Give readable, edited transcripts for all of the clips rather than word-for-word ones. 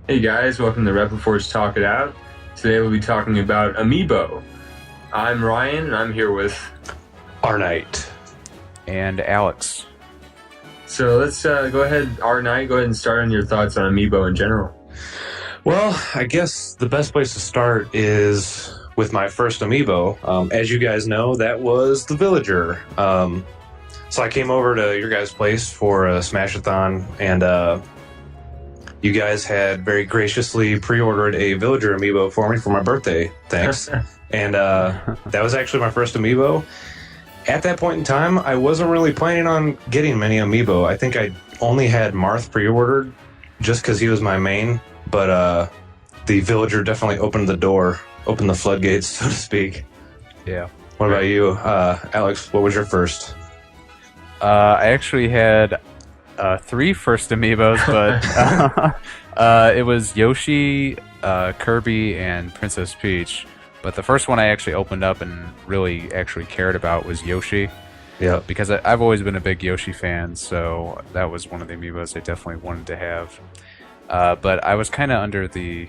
Hey guys, welcome to Rebel Force Talk It Out. Today we'll be talking about Amiibo. I'm Ryan, and I'm here with... Arknight and Al-X. So let's go ahead, Arknight, go ahead and start on your thoughts on Amiibo in general. Well, I guess the best place to start is with my first Amiibo. As you guys know, that was the Villager. So I came over to your guys' place for a Smash-a-thon, and you guys had very graciously pre-ordered a Villager Amiibo for me for my birthday. Thanks. And that was actually my first Amiibo. At that point in time, I wasn't really planning on getting many Amiibo. I think I only had Marth pre-ordered just because he was my main. But the Villager definitely opened the door, opened the floodgates, so to speak. Yeah. What about you, Alex? What was your first? I actually had 3 first Amiibos, but it was Yoshi, Kirby, and Princess Peach. But the first one I actually opened up and really actually cared about was Yoshi. Yeah. Because I've always been a big Yoshi fan, so that was one of the Amiibos I definitely wanted to have. But I was kind of under the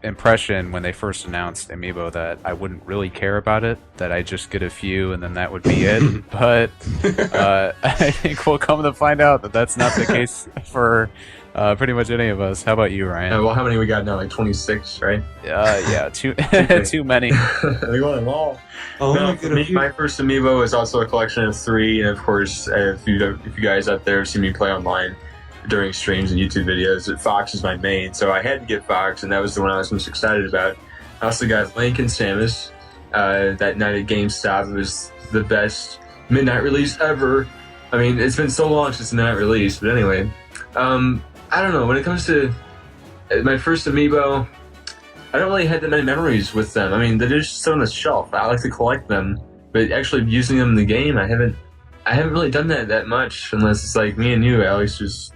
impression when they first announced Amiibo that I wouldn't really care about it, that I'd just get a few and then that would be it. But I think we'll come to find out that that's not the case for pretty much any of us. How about you, Ryan? Well, how many we got now? Like 26, right? Yeah, too many. We want them all. Oh, No, for me, my first Amiibo is also a collection of 3, and of course, if you guys out there see me play online during streams and YouTube videos, Fox is my main, so I had to get Fox, and that was the one I was most excited about. I also got Link and Samus. That night at GameStop, it was the best midnight release ever. I mean, it's been so long since the midnight release, but anyway. I don't know, when it comes to my first Amiibo, I don't really have that many memories with them. I mean, they're just sit on the shelf. I like to collect them, but actually using them in the game, I haven't really done that much, unless it's like me and you, Alex, just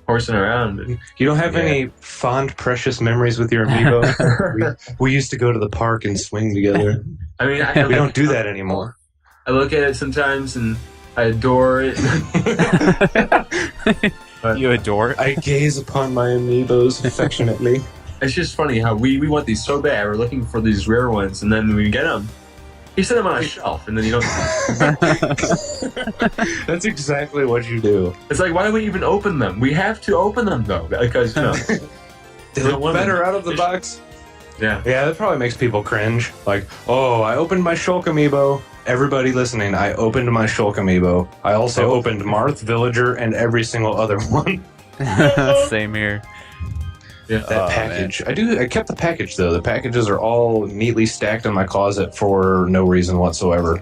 horsing around. You don't have any fond, precious memories with your Amiibo? we used to go to the park and swing together. I mean, we don't do that anymore. I look at it sometimes and I adore it. You adore it? I gaze upon my Amiibos affectionately. It's just funny how we want these so bad. We're looking for these rare ones, and then when we get them, you set them on a shelf, and then you don't. That's exactly what you do. It's like, why do we even open them? We have to open them though, because they look better out of the box. Yeah, that probably makes people cringe. Like, oh, I opened my Shulk Amiibo. Everybody listening, I opened my Shulk Amiibo. I also opened Marth, Villager, and every single other one. Same here. Yeah. That package. Man. I kept the package, though. The packages are all neatly stacked in my closet for no reason whatsoever.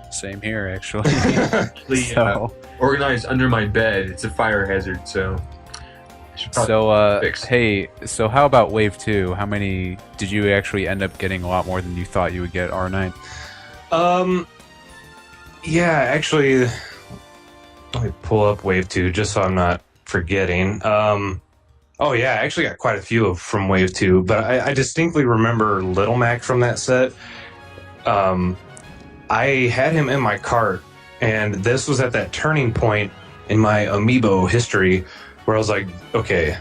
Same here, actually. Organized under my bed. It's a fire hazard, so... Hey, so how about Wave 2? How many did you actually end up getting? A lot more than you thought you would get, R9? Yeah, actually, let me pull up Wave 2 just so I'm not forgetting. Oh yeah, I actually got quite a few from Wave 2, but I distinctly remember Little Mac from that set. I had him in my cart, and this was at that turning point in my Amiibo history where I was like, okay,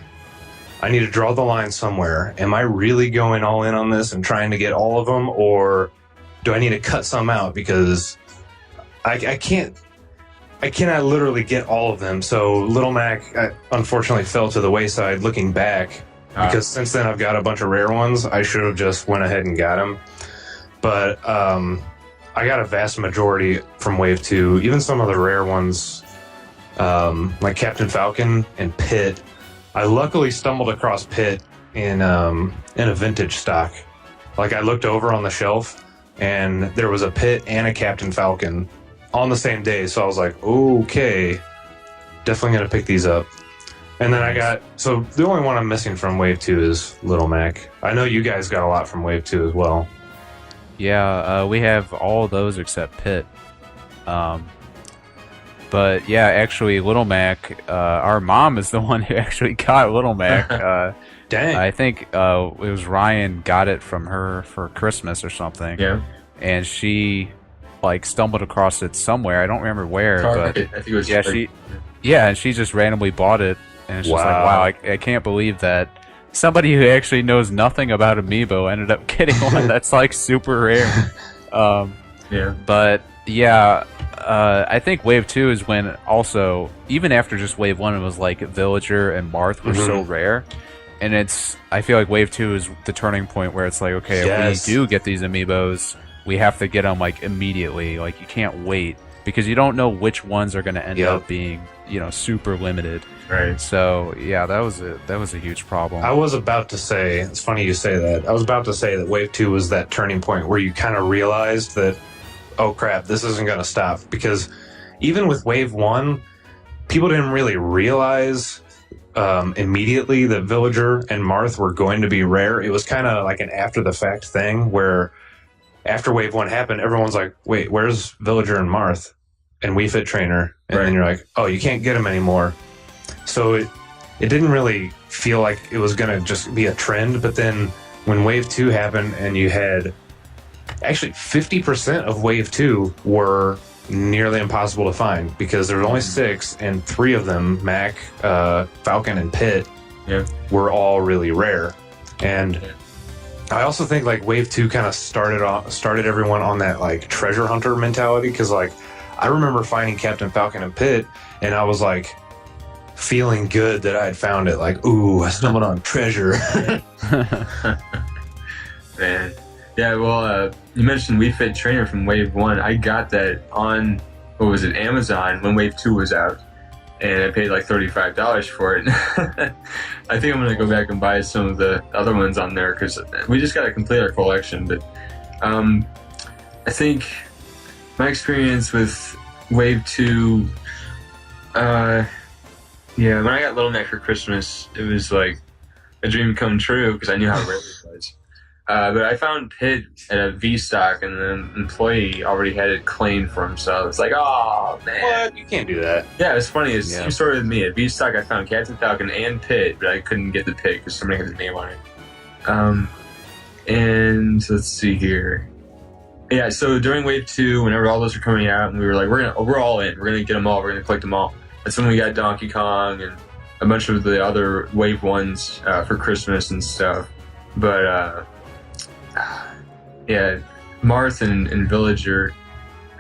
I need to draw the line somewhere. Am I really going all in on this and trying to get all of them, or do I need to cut some out? Because I cannot literally get all of them. So Little Mac unfortunately fell to the wayside looking back, because since then I've got a bunch of rare ones. I should have just went ahead and got them. But I got a vast majority from Wave 2, even some of the rare ones, like Captain Falcon and Pit. I luckily stumbled across Pit in a vintage stock. Like, I looked over on the shelf and there was a Pit and a Captain Falcon on the same day, so I was like, okay, definitely gonna pick these up. And then so the only one I'm missing from Wave 2 is Little Mac. I know you guys got a lot from Wave 2 as well. Yeah, we have all of those except Pit. But yeah, actually, Little Mac, our mom is the one who actually got Little Mac. Dang. I think it was Ryan got it from her for Christmas or something. Yeah. And she stumbled across it somewhere. I don't remember where, but I think it was and she just randomly bought it, and it's just like, wow, I can't believe that somebody who actually knows nothing about Amiibo ended up getting one that's like super rare. Yeah. But yeah, I think Wave 2 is when also, even after just Wave 1, it was like Villager and Marth were so rare. And I feel like Wave 2 is the turning point where it's like, okay, if we do get these Amiibos, we have to get them like immediately. Like you can't wait because you don't know which ones are going to end up being, super limited. Right. So yeah, that was a huge problem. I was about to say, it's funny you say that. I was about to say that Wave 2 was that turning point where you kind of realized that, oh crap, this isn't going to stop. Because even with Wave 1, people didn't really realize immediately that Villager and Marth were going to be rare. It was kind of like an after the fact thing where after Wave 1 happened, everyone's like, wait, where's Villager and Marth and Wii Fit Trainer? And then you're like, oh, you can't get them anymore. So it didn't really feel like it was going to just be a trend. But then when Wave 2 happened and you had actually 50% of Wave 2 were nearly impossible to find because there were only 6 and 3 of them, Mac, Falcon, and Pit, were all really rare. And I also think like Wave 2 kind of started everyone on that like treasure hunter mentality because like I remember finding Captain Falcon and Pit and I was like feeling good that I had found it. Like, ooh, I stumbled on treasure. Man. Yeah, well, you mentioned Wii Fit Trainer from Wave 1. I got that on, Amazon when Wave 2 was out. And I paid like $35 for it. I think I'm going to go back and buy some of the other ones on there because we just got to complete our collection. But I think my experience with Wave 2, when I got Little Mac for Christmas, it was like a dream come true because I knew how rare it was. But I found Pit at a V-Stock, and the employee already had it claimed for himself. It's like, oh, man. What? You can't do that. Yeah, it's funny. It's the same story with me. At V-Stock, I found Captain Falcon and Pit, but I couldn't get the Pit because somebody had his name on it. And let's see here. Yeah, so during Wave 2, whenever all those were coming out, and we were like, we're all in. We're going to get them all. We're going to collect them all. That's when we got Donkey Kong and a bunch of the other Wave 1s for Christmas and stuff. But, Marth and Villager,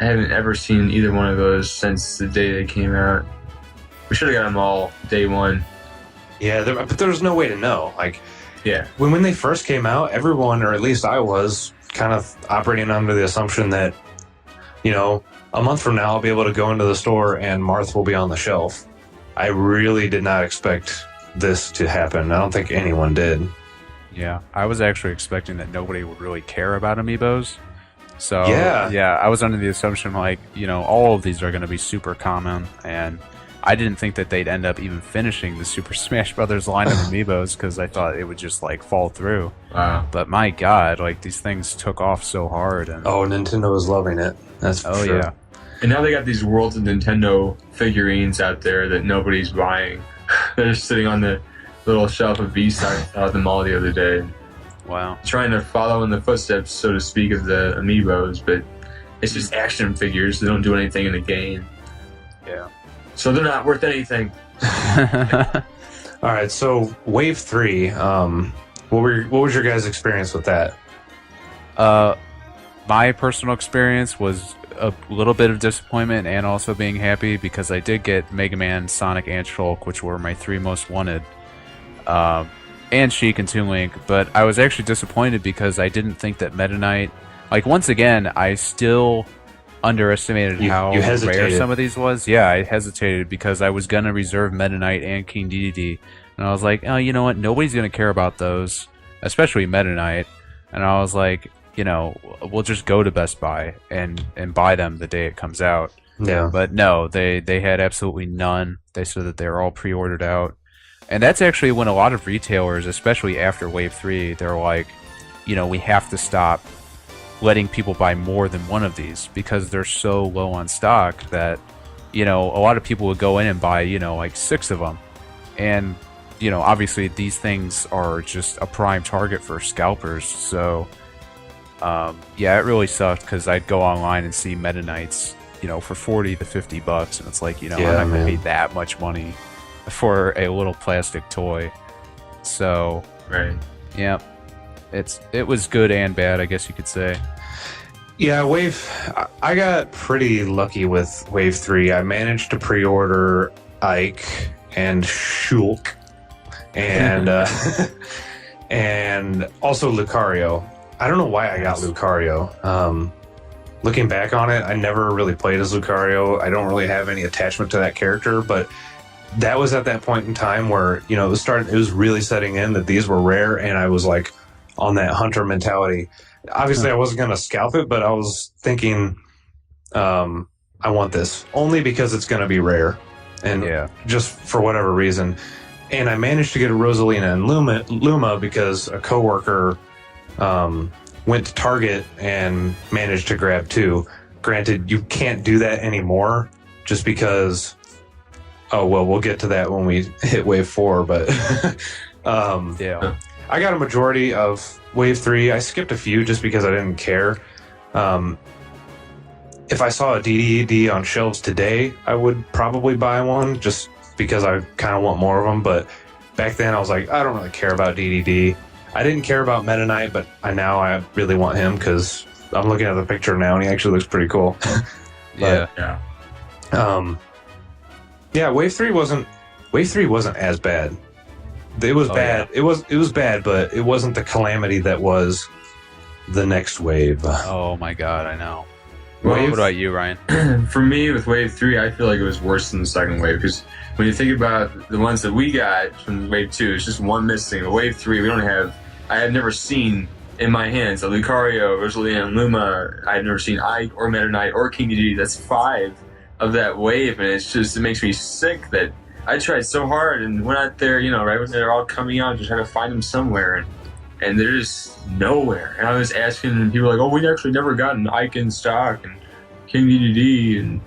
I haven't ever seen either one of those since the day they came out. We should have got them all day one. Yeah, but there's no way to know. Like, yeah, when they first came out, everyone, or at least I was, kind of operating under the assumption that, a month from now I'll be able to go into the store and Marth will be on the shelf. I really did not expect this to happen. I don't think anyone did. Yeah, I was actually expecting that nobody would really care about Amiibos. So, yeah, I was under the assumption, like, all of these are going to be super common, and I didn't think that they'd end up even finishing the Super Smash Brothers line of Amiibos, because I thought it would just, like, fall through. Wow. But my god, like, these things took off so hard. And Nintendo was loving it. That's for sure. Yeah. And now they got these Worlds of Nintendo figurines out there that nobody's buying. They're just sitting on the little shelf of V-Stock. I saw them all the other day. Wow. Trying to follow in the footsteps, so to speak, of the Amiibos, but it's just action figures. They don't do anything in the game. Yeah. So they're not worth anything. All right, so Wave 3, what was your guys' experience with that? My personal experience was a little bit of disappointment and also being happy because I did get Mega Man, Sonic, and Shulk, which were my 3 most wanted. And Sheik and Toon Link, but I was actually disappointed because I didn't think that Meta Knight, like, once again, I still underestimated how rare some of these was. Yeah, I hesitated because I was going to reserve Meta Knight and King Dedede, and I was like, oh, you know what, nobody's going to care about those, especially Meta Knight, and I was like, we'll just go to Best Buy and buy them the day it comes out. Yeah. But no, they had absolutely none. They said that they were all pre-ordered out. And that's actually when a lot of retailers, especially after Wave 3, they're like, we have to stop letting people buy more than one of these because they're so low on stock that, a lot of people would go in and buy, like 6 of them. And, obviously these things are just a prime target for scalpers. So, it really sucked because I'd go online and see Meta Knights, for $40 to $50. And it's like, I'm not going to pay that much money for a little plastic toy. So Right. Yep. It was good and bad, I guess you could say. Yeah, I got pretty lucky with Wave 3. I managed to pre-order Ike and Shulk and and also Lucario. I don't know why I got Lucario. Looking back on it, I never really played as Lucario. I don't really have any attachment to that character, but that was at that point in time where, you know, it was really setting in that these were rare, and I was like on that hunter mentality. Obviously, I wasn't going to scalp it, but I was thinking, I want this only because it's going to be rare, and just for whatever reason. And I managed to get a Rosalina and Luma because a coworker went to Target and managed to grab 2. Granted, you can't do that anymore just because. Oh well, we'll get to that when we hit Wave 4. But I got a majority of Wave 3. I skipped a few just because I didn't care. If I saw a DDD on shelves today, I would probably buy one just because I kind of want more of them. But back then, I was like, I don't really care about DDD. I didn't care about Meta Knight, but now I really want him because I'm looking at the picture now and he actually looks pretty cool. Wave 3 wasn't as bad. It was bad. Yeah. It was bad, but it wasn't the calamity that was the next wave. Oh my god, I know. What about you, Ryan? For me, with Wave 3, I feel like it was worse than the second wave, because when you think about the ones that we got from Wave 2, it's just one missing. With Wave 3, I had never seen in my hands a Lucario, Rosalina, and Luma. I had never seen Ike or Meta Knight or King Dedede. That's 5 of that wave, and it makes me sick that I tried so hard and went out there, you know, right when they're all coming out, just trying to find them somewhere, and they're just nowhere. And I was asking, and people were like, oh, we actually never got an Ike in stock and King Dedede,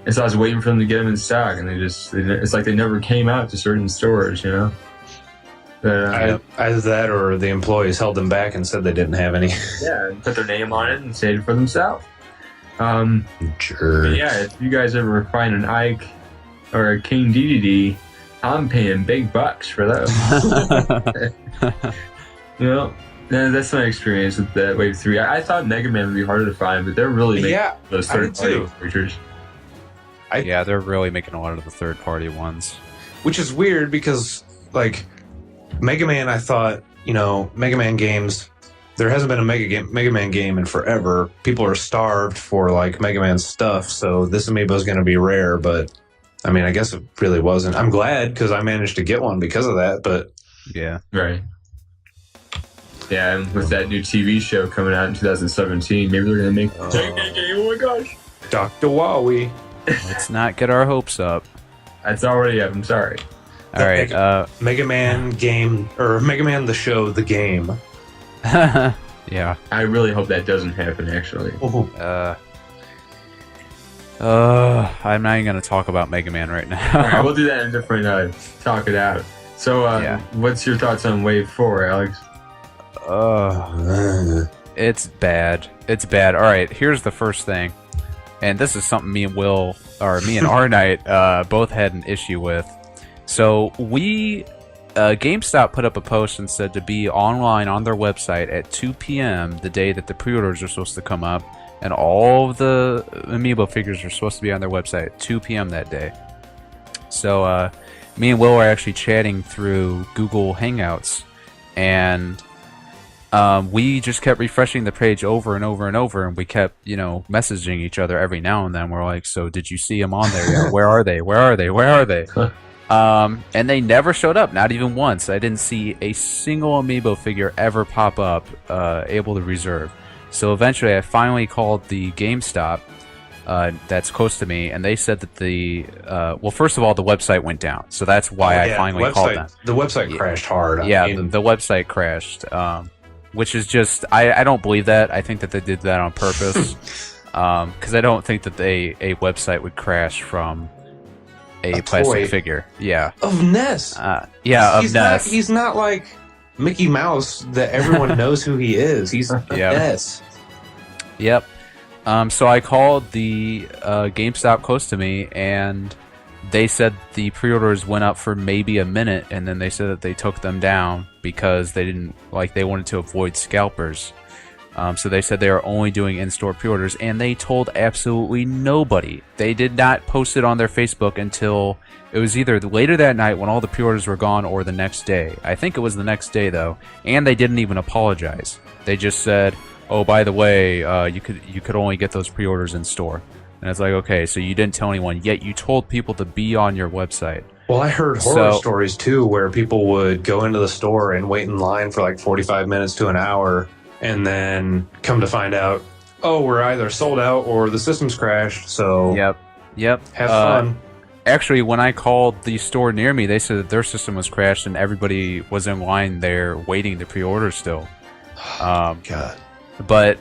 and so I was waiting for them to get them in stock, and it's like they never came out to certain stores, you know. But, either that or the employees held them back and said they didn't have any. Yeah, and put their name on it and saved it for themselves. Sure. Yeah, if you guys ever find an Ike or a King Dedede, I'm paying big bucks for those. You know, that's my experience with that Wave 3. I thought Mega Man would be harder to find, but they're really making those third-party features. They're really making a lot of the third-party ones. Which is weird because, like, Mega Man, I thought, you know, Mega Man games, there hasn't been a Mega Man game in forever. People are starved for, like, Mega Man stuff, so this Amiibo is going to be rare, but, I mean, I guess it really wasn't. I'm glad, because I managed to get one because of that, but... Yeah. Right. Yeah, and with that new TV show coming out in 2017, maybe they're going to make a game. Oh my gosh. Dr. Wowie. Let's not get our hopes up. That's already up, I'm sorry. All right. Mega Man game, or Mega Man the show, the game. Yeah. I really hope that doesn't happen, actually. I'm not even going to talk about Mega Man right now. All right, we'll do that in a different talk it out. So, what's your thoughts on Wave 4, Alex? It's bad. It's bad. All right, here's the first thing. And this is something me and Arknight both had an issue with. So GameStop put up a post and said to be online on their website at 2 p.m. the day that the pre-orders are supposed to come up, and all of the Amiibo figures are supposed to be on their website at 2 p.m. that day. So me and Will are actually chatting through Google Hangouts, and we just kept refreshing the page over and over and over, and we kept, you know, messaging each other every now and then. We're like, so did you see them on there? Where are they? Where are they? Where are they? And they never showed up, not even once. I didn't see a single Amiibo figure ever pop up able to reserve. So eventually I finally called the GameStop that's close to me, and they said that well, first of all, the website went down. So that's why I finally called them. The website crashed hard. Yeah, the website crashed. Which is just, I don't believe that. I think that they did that on purpose. Because I don't think that a website would crash from a plastic figure. Yeah. Of Ness. Of Ness. He's not like Mickey Mouse that everyone knows who he is. He's Ness. Yep. So I called the GameStop close to me, and they said the pre-orders went up for maybe a minute, and then they said that they took them down because they wanted to avoid scalpers. So they said they are only doing in-store pre-orders, and they told absolutely nobody. They did not post it on their Facebook until it was either later that night when all the pre-orders were gone or the next day. I think it was the next day, though, and they didn't even apologize. They just said, oh, by the way, you could only get those pre-orders in store. And it's like, okay, so you didn't tell anyone, yet you told people to be on your website. Well, I heard horror stories, too, where people would go into the store and wait in line for like 45 minutes to an hour, and then come to find out, oh, we're either sold out or the system's crashed, so Yep. have fun. Actually, when I called the store near me, they said that their system was crashed and everybody was in line there waiting to pre-order still. God. But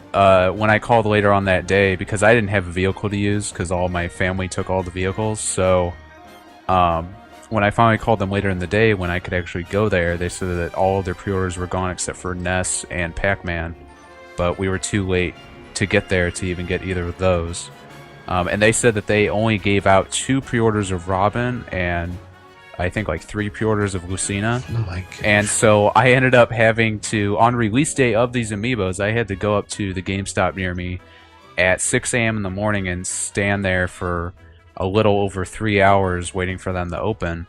when I called later on that day, because I didn't have a vehicle to use because all my family took all the vehicles, so when I finally called them later in the day when I could actually go there, they said that all of their pre-orders were gone except for Ness and Pac-Man, but we were too late to get there to even get either of those. And they said that they only gave out 2 pre-orders of Robin and I think like 3 pre-orders of Lucina. Oh my gosh. And so I ended up having to, on release day of these Amiibos, I had to go up to the GameStop near me at 6 a.m. in the morning and stand there for a little over 3 hours waiting for them to open.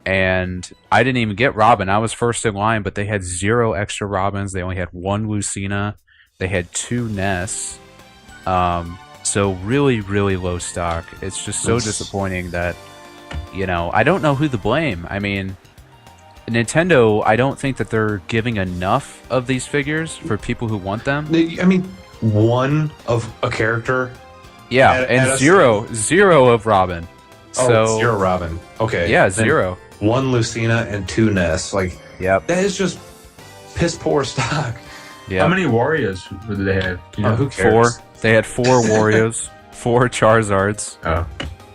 And I didn't even get Robin. I was first in line, but they had 0 extra Robins. They only had 1 Lucina. They had 2 Ness. So really, really low stock. It's just so disappointing that, I don't know who to blame. I mean, Nintendo, I don't think that they're giving enough of these figures for people who want them. I mean, 1 of a character. Yeah, and zero of Robin. So 0 Robin. Okay. Yeah, then 0. 1 Lucina and 2 Ness. Like, yep. That is just piss poor stock. Yeah. How many Warriors did they have? Who cares? 4. They had 4 Warriors, 4 Charizards. Oh,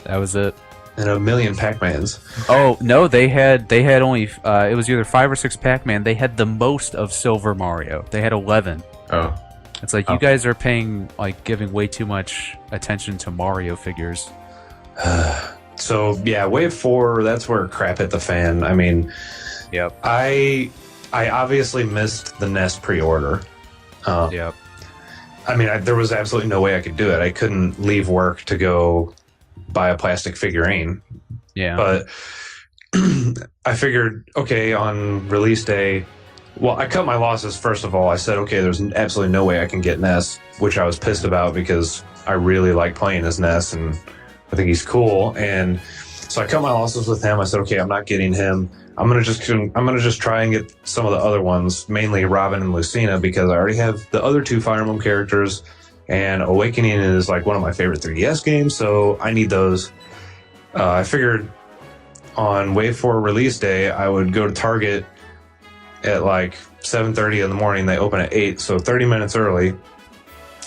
that was it. And a million Pac-Mans. Oh no, they had only it was either 5 or 6 Pac-Man. They had the most of Silver Mario. They had 11. Oh, it's like you guys are giving way too much attention to Mario figures. So yeah, Wave 4. That's where crap hit the fan. I mean, yep. I obviously missed the NES pre-order. Yep. I mean, there was absolutely no way I could do it. I couldn't leave work to go buy a plastic figurine. Yeah. But I figured, okay, on release day, well, I cut my losses. First of all, I said, okay, there's absolutely no way I can get Ness, which I was pissed about because I really like playing as Ness and I think he's cool. And so I cut my losses with him. I said, okay, I'm not getting him. I'm gonna just try and get some of the other ones, mainly Robin and Lucina, because I already have the other 2 Fire Emblem characters, and Awakening is like one of my favorite 3DS games, so I need those. I figured on Wave 4 release day, I would go to Target at like 7:30 in the morning. They open at 8, so 30 minutes early.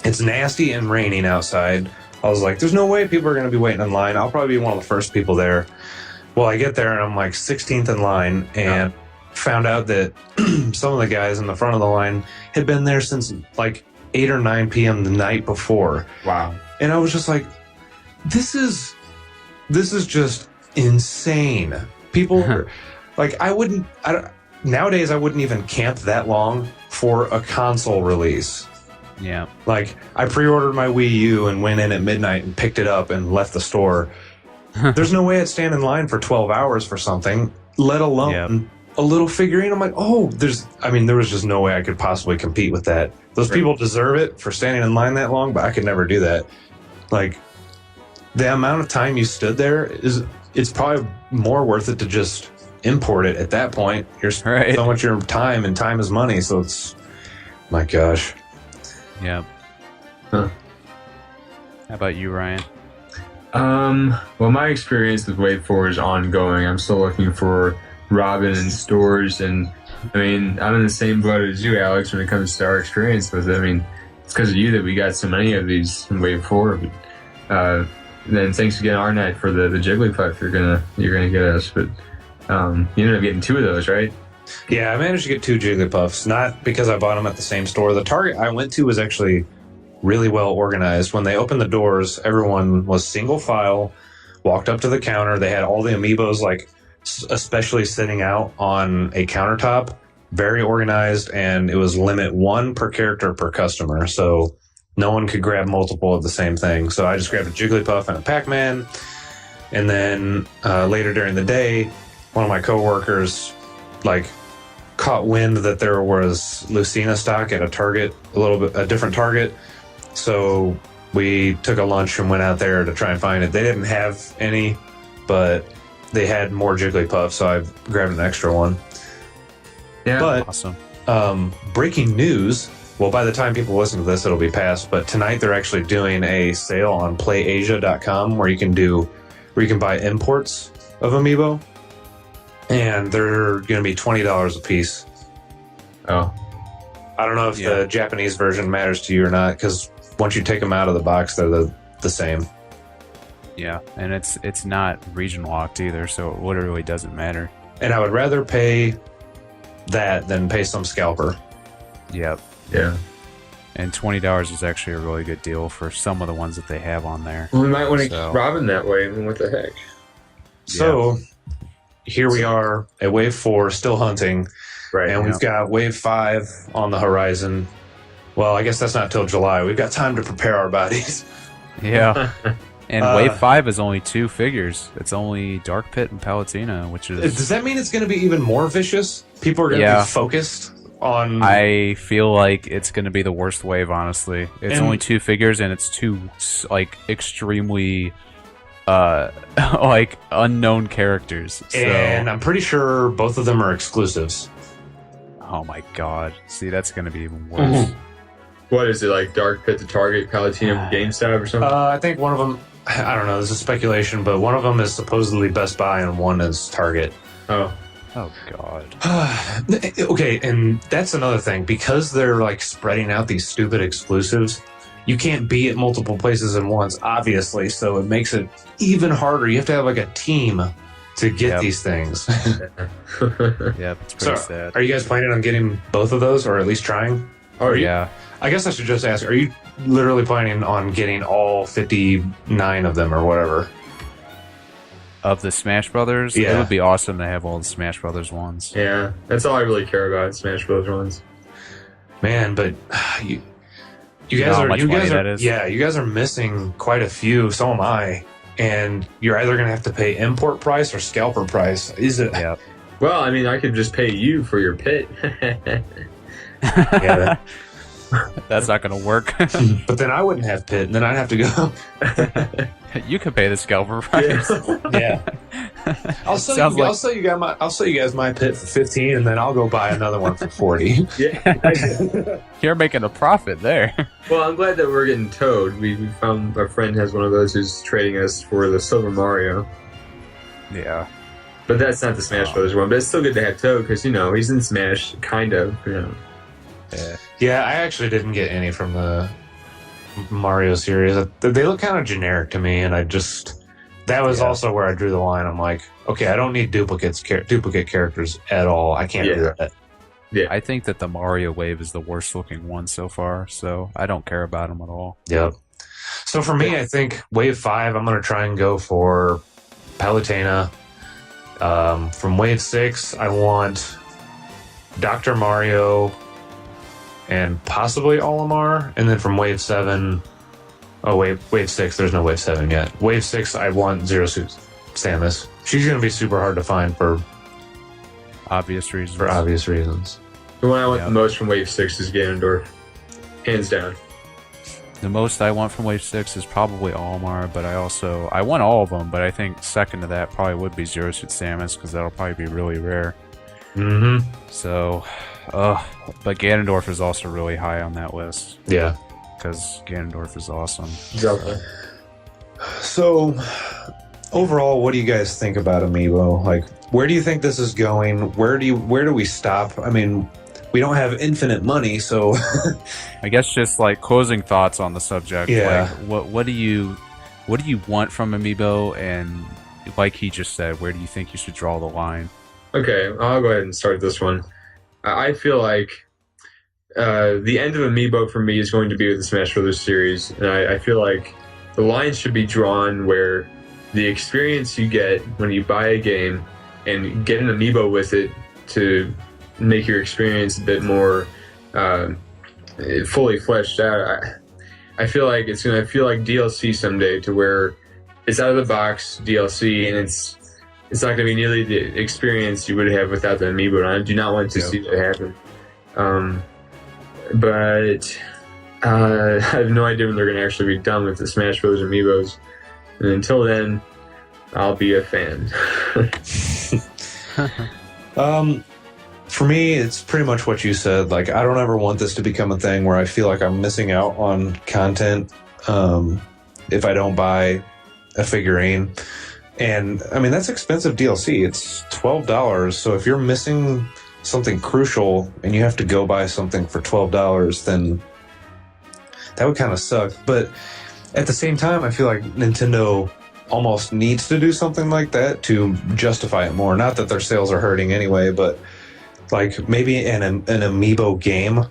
It's nasty and raining outside. I was like, there's no way people are going to be waiting in line. I'll probably be one of the first people there. Well, I get there and I'm like 16th in line and found out that some of the guys in the front of the line had been there since like 8 or 9 p.m. the night before. wow. And I was just like, this is just insane. People are, like, nowadays I wouldn't even camp that long for a console release. Yeah. Like, I pre-ordered my Wii U and went in at midnight and picked it up and left the store. There's no way I'd stand in line for 12 hours for something, let alone a little figurine. I'm like, there was just no way I could possibly compete with that. Those people deserve it for standing in line that long, but I could never do that. Like, the amount of time you stood there it's probably more worth it to just import it at that point. You're spending so much of your time, and time is money, so it's, my gosh. Yeah. Huh. How about you, Ryan? Well, my experience with Wave 4 is ongoing. I'm still looking for Robin in stores, and I mean, I'm in the same boat as you, Alex, when it comes to our experience with it. I mean, it's because of you that we got so many of these in Wave 4. But, then thanks again, Arknight, for the Jigglypuff you're gonna get us. But you ended up getting 2 of those, right? Yeah, I managed to get 2 Jigglypuffs, not because I bought them at the same store. The Target I went to was actually really well organized. When they opened the doors, everyone was single file, walked up to the counter. They had all the Amiibos, like, especially sitting out on a countertop, very organized, and it was limit 1 per character per customer. So no one could grab multiple of the same thing. So I just grabbed a Jigglypuff and a Pac-Man. And then later during the day, one of my coworkers, like, caught wind that there was Lucina stock at a Target, a different Target. So we took a lunch and went out there to try and find it. They didn't have any, but they had more Jigglypuff, so I grabbed an extra one. Yeah, but awesome. Breaking news. Well, by the time people listen to this, it'll be past. But tonight they're actually doing a sale on PlayAsia.com where you can buy imports of Amiibo, and they're going to be $20 a piece. Oh, I don't know if the Japanese version matters to you or not, because once you take them out of the box, they're the same. Yeah, and it's not region locked either, so it literally doesn't matter. And I would rather pay that than pay some scalper. Yep. yeah. And $20 is actually a really good deal for some of the ones that they have on there. Well, we might want to So- keep robbing that way. I mean, what the heck? So here we are at Wave 4, still hunting, Right. and we've got Wave 5 on the horizon. Well, I guess that's not till July. We've got time to prepare our bodies. Yeah. And Wave 5 is only 2 figures. It's only Dark Pit and Palutena, which is... Does that mean it's going to be even more vicious? People are going to be focused on... I feel like it's going to be the worst wave, honestly. It's And- only 2 figures, and it's 2, like, extremely, like, unknown characters. So, And I'm pretty sure both of them are exclusives. oh my god. See, that's going to be even worse. What is it, like Dark Pit to Target, Palutena to GameStop or something? I think one of them... I don't know, this is speculation, but one of them is supposedly Best Buy and one is Target. Oh. Oh god. Okay, and that's another thing. Because they're like spreading out these stupid exclusives, you can't be at multiple places at once, obviously, so it makes it even harder. You have to have like a team to get these things. Yep, it's pretty So, sad. are you guys planning on getting both of those, or at least trying? Oh, Yeah. I guess I should just ask, are you literally planning on getting all 59 of them or whatever? Of the Smash Brothers, Yeah. it would be awesome to have all the Smash Brothers ones. Yeah, that's all I really care about, Smash Bros. Ones. Man, but you You know guys how are much you money guys that are is? yeah, you guys are missing quite a few, so am I. And you're either gonna have to pay import price or scalper price. Is it Yep. Well, I mean, I could just pay you for your pit. yeah, That's not going to work. but then I wouldn't have pit, and then I'd have to go. You could pay the scalper price. Yeah. I'll sell Sounds you. like- I'll sell you guys my pit for 15, and then I'll go buy another one for 40. Yeah. You're making a profit there. Well, I'm glad that we're getting towed. We found our friend has one of those who's trading us for the Silver Mario. Yeah. But that's not the Smash Brothers one. But it's still good to have Toad because, you know, he's in Smash, kind of. You know. Yeah. Yeah, I actually didn't get any from the Mario series. They look kind of generic to me, and that was also where I drew the line. I'm like, okay, I don't need duplicate characters at all. I can't do that. I think that the Mario wave is the worst looking one so far, so I don't care about them at all. Yep. So for me, I think Wave 5, I'm going to try and go for Palutena. From Wave 6, I want Dr. Mario and possibly Olimar. And then from Wave 7, Wave 6, there's no Wave 7 yet. Wave 6, I want Zero Suit Samus. She's going to be super hard to find for Obvious reasons. obvious reasons. The one I want the most from Wave 6 is Ganondorf. Hands down. The most I want from Wave 6 is probably Olimar, but I want all of them, but I think second to that probably would be Zero Suit Samus, because that'll probably be really rare. Mm-hmm. So, but Ganondorf is also really high on that list, Yeah. because Ganondorf is awesome. Exactly. So, overall, what do you guys think about Amiibo? Like, where do you think this is going? Where do we stop? I mean, we don't have infinite money, so I guess just like closing thoughts on the subject. Yeah. Like, what do you want from Amiibo, and like he just said, where do you think you should draw the line? Okay, I'll go ahead and start this one. I feel like the end of Amiibo for me is going to be with the Smash Brothers series, and I feel like the line should be drawn where the experience you get when you buy a game and get an amiibo with it to make your experience a bit more fully fleshed out. I feel like it's gonna feel like DLC someday, to where it's out of the box DLC, and it's not gonna be nearly the experience you would have without the amiibo. And I do not want to see that happen. But I have no idea when they're gonna actually be done with the Smash Bros. Amiibos. And until then, I'll be a fan. For me, it's pretty much what you said. Like, I don't ever want this to become a thing where I feel like I'm missing out on content if I don't buy a figurine. And I mean, that's expensive DLC. It's $12. So if you're missing something crucial and you have to go buy something for $12, then that would kind of suck. But at the same time, I feel like Nintendo almost needs to do something like that to justify it more. Not that their sales are hurting anyway, but like maybe an Amiibo game,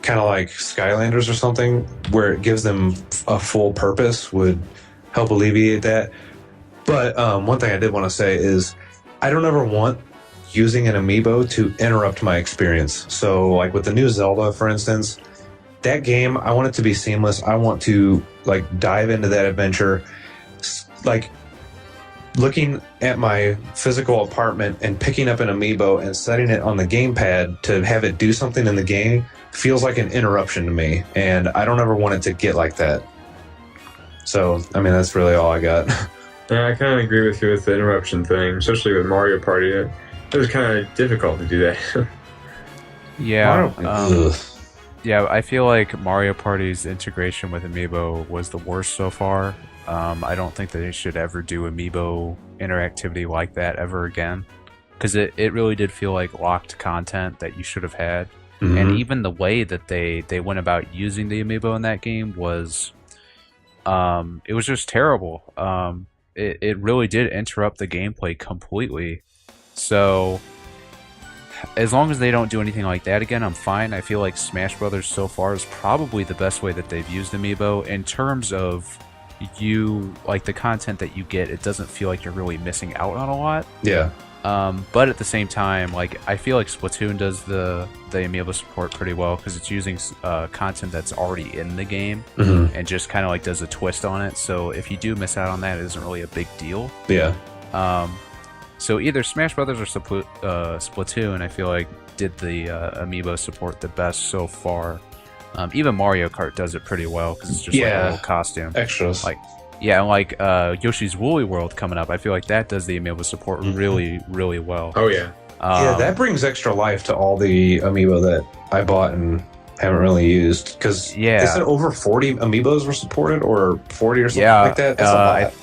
kind of like Skylanders or something, where it gives them a full purpose, would help alleviate that. But one thing I did want to say is I don't ever want using an Amiibo to interrupt my experience. So like with the new Zelda, for instance, that game, I want it to be seamless. I want to like dive into that adventure. Like looking at my physical apartment and picking up an Amiibo and setting it on the gamepad to have it do something in the game feels like an interruption to me. And I don't ever want it to get like that. So, I mean, that's really all I got. Yeah, I kind of agree with you with the interruption thing, especially with Mario Party. It was kind of difficult to do that. Yeah. Yeah, I feel like Mario Party's integration with Amiibo was the worst so far. I don't think that they should ever do Amiibo interactivity like that ever again, because it really did feel like locked content that you should have had. Mm-hmm. And even the way that they went about using the Amiibo in that game was it was just terrible. It really did interrupt the gameplay completely. So as long as they don't do anything like that again, I'm fine. I feel like Smash Brothers so far is probably the best way that they've used Amiibo in terms of like the content that you get. It doesn't feel like you're really missing out on a lot. Yeah. But at the same time, like I feel like Splatoon does the Amiibo support pretty well, because it's using content that's already in the game, mm-hmm. and just kind of like does a twist on it. So if you do miss out on that, it isn't really a big deal. Yeah. So either Smash Brothers or Splatoon, I feel like did the Amiibo support the best so far. Even Mario Kart does it pretty well, because it's just like a little costume. Extras. Like Yoshi's Woolly World coming up, I feel like that does the Amiibo support really, really well. Oh yeah. Yeah, that brings extra life to all the Amiibo that I bought and haven't really used. Because they said over 40 Amiibos were supported, or 40 or something like that. That's a lot.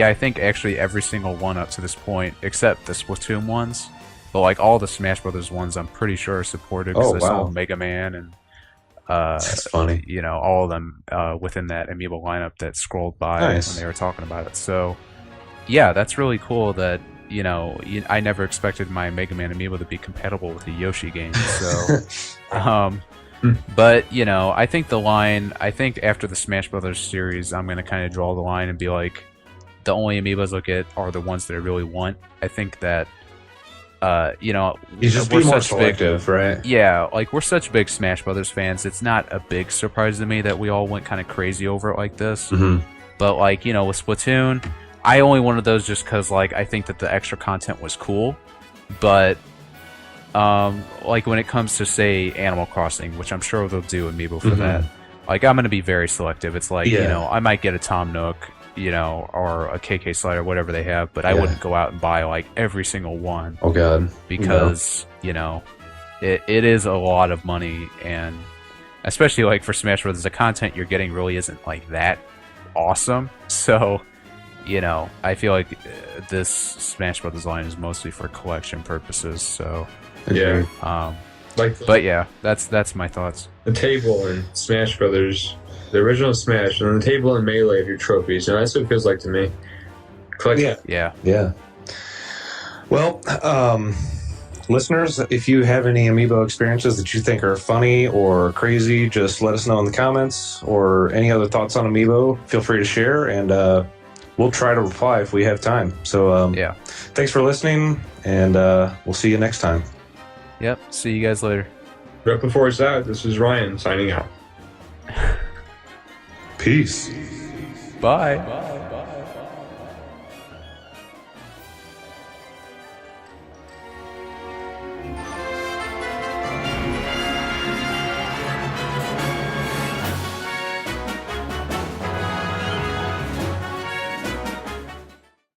I think actually every single one up to this point, except the Splatoon ones, but like all the Smash Brothers ones, I'm pretty sure are supported, because I saw Mega Man and that's funny. You know, all of them within that Amiibo lineup that scrolled by when they were talking about it. So yeah, that's really cool that, you know, I never expected my Mega Man Amiibo to be compatible with the Yoshi game. So but you know, I think after the Smash Brothers series, I'm going to kind of draw the line and be like, the only Amiibos I'll get are the ones that I really want. I think that you know, you just be more selective, right? Yeah, like we're such big Smash Brothers fans. It's not a big surprise to me that we all went kind of crazy over it like this. Mm-hmm. But like, you know, with Splatoon, I only wanted those just because like I think that the extra content was cool. But like when it comes to say Animal Crossing, which I'm sure they'll do Amiibo for that, like I'm gonna be very selective. It's like, you know, I might get a Tom Nook, you know, or a KK Slider, whatever they have, but I wouldn't go out and buy like every single one. Oh god. Because, you know, it is a lot of money, and especially like for Smash Bros., the content you're getting really isn't like that awesome. So, you know, I feel like this Smash Bros. Line is mostly for collection purposes. So yeah. But yeah, that's my thoughts. The table in Smash Brothers, the original Smash, and the table in Melee of your trophies. You know, that's what it feels like to me. Yeah. Well, listeners, if you have any Amiibo experiences that you think are funny or crazy, just let us know in the comments, or any other thoughts on Amiibo, feel free to share, and we'll try to reply if we have time. So Yeah. thanks for listening, and we'll see you next time. Yep. See you guys later. But before it's that, this is Ryan signing out. Peace. Bye.